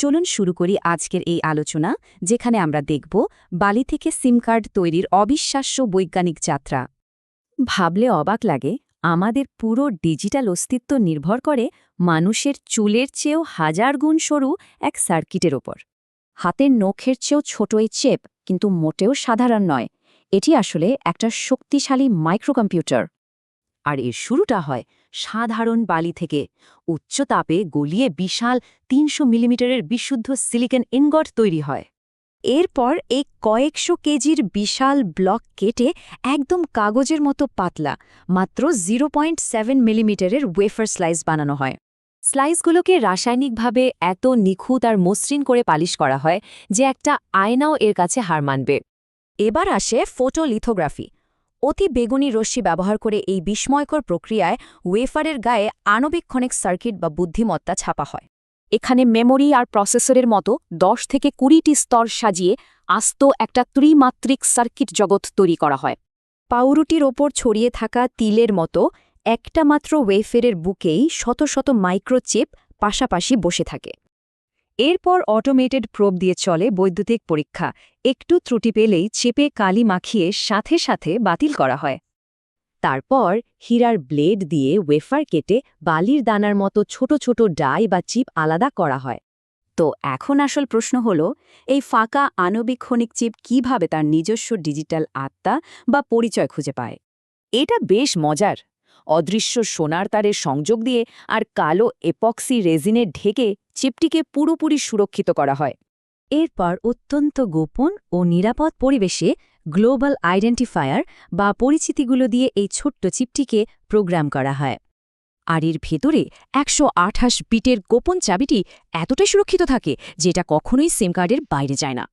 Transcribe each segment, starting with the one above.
চলুন শুরু করি আজকের এই আলোচনা, যেখানে আমরা দেখব বালি থেকে সিম কার্ড তৈরির অবিশ্বাস্য বৈজ্ঞানিক যাত্রা। ভাবলে অবাক লাগে, আমাদের পুরো ডিজিটাল অস্তিত্ব নির্ভর করে মানুষের চুলের চেয়েও হাজার গুণ সরু এক সার্কিটের ওপর। হাতের নখের চেয়েও ছোট এই চেপ কিন্তু মোটেও সাধারণ নয়। এটি আসলে একটা শক্তিশালী মাইক্রোকম্পিউটার। আর এর শুরুটা হয় সাধারণ বালি থেকে, উচ্চ তাপে গলিয়ে বিশাল ৩০০ মিলিমিটারের বিশুদ্ধ সিলিকন ইনগট তৈরি হয়। এরপর এই কয়েকশো কেজির বিশাল ব্লক কেটে একদম কাগজের মতো পাতলা, মাত্র 0.7 মিলিমিটারের ওয়েফার স্লাইস বানানো হয়। স্লাইসগুলোকে রাসায়নিকভাবে এত নিখুঁত আর মসৃণ করে পালিশ করা হয় যে একটা আয়নাও এর কাছে হার মানবে। এবার আসে ফটোলিথোগ্রাফি। অতি বেগুনি রশ্মি ব্যবহার করে এই বিস্ময়কর প্রক্রিয়ায় ওয়েফারের গায়ে আণবিক্ষণিক সার্কিট বা বুদ্ধিমত্তা ছাপা হয়। এখানে মেমোরি আর প্রসেসরের মতো ১০ থেকে ২০টি স্তর সাজিয়ে আস্ত একটা ত্রিমাত্রিক সার্কিট জগৎ তৈরি করা হয়। পাউরুটির ওপর ছড়িয়ে থাকা তিলের মতো একটা মাত্র ওয়েফারের বুকেই শত শত মাইক্রোচিপ পাশাপাশি বসে থাকে। এরপর অটোমেটেড প্রোব দিয়ে চলে বৈদ্যুতিক পরীক্ষা। একটু ত্রুটি পেলেই চেপে কালি মাখিয়ে সাথে সাথে বাতিল করা হয়। তারপর হীরার ব্লেড দিয়ে ওয়েফার কেটে বালির দানার মতো ছোট ছোট ডাই বা চিপ আলাদা করা হয়। তো এখন আসল প্রশ্ন হল, এই ফাঁকা আণবিক ক্ষণিক চিপ কিভাবে তার নিজস্ব ডিজিটাল আত্মা বা পরিচয় খুঁজে পায়? এটা বেশ মজার। অদৃশ্য সোনার তারের সংযোগ দিয়ে আর কালো এপক্সি রেজিনে ঢেকে চিপটিকে পুরোপুরি সুরক্ষিত করা হয়। এরপর অত্যন্ত গোপন ও নিরাপদ পরিবেশে গ্লোবাল আইডেন্টিফায়ার বা পরিচিতিগুলো দিয়ে এই ছোট্ট চিপটিকে প্রোগ্রাম করা হয়। আর এর ভেতরে ১২৮ বিটের গোপন চাবিটি এতটাই সুরক্ষিত থাকে যেটা কখনোই সিম কার্ডের বাইরে যায় না।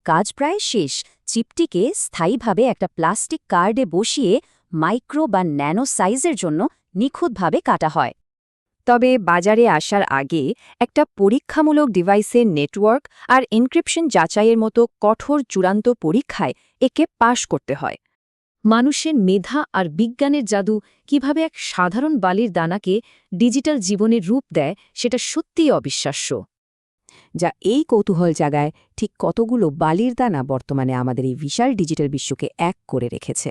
কাজ প্রায় শেষ। চিপটিকে স্থায়ীভাবে একটা প্লাস্টিক কার্ডে বসিয়ে মাইক্রো বা ন্যানো সাইজের জন্য নিখুঁতভাবে কাটা হয়। তবে বাজারে আসার আগে একটা পরীক্ষামূলক ডিভাইসের নেটওয়ার্ক আর এনক্রিপশন যাচাইয়ের মতো কঠোর চূড়ান্ত পরীক্ষায় একে পাশ করতে হয়। মানুষের মেধা আর বিজ্ঞানের জাদু কিভাবে এক সাধারণ বালির দানাকে ডিজিটাল জীবনের রূপ দেয়, সেটা সত্যিই অবিশ্বাস্য। যা এই কৌতূহল জাগায় ঠিক কতগুলো বালির দানা বর্তমানে আমাদের এই বিশাল ডিজিটাল বিশ্বকে এক করে রেখেছে।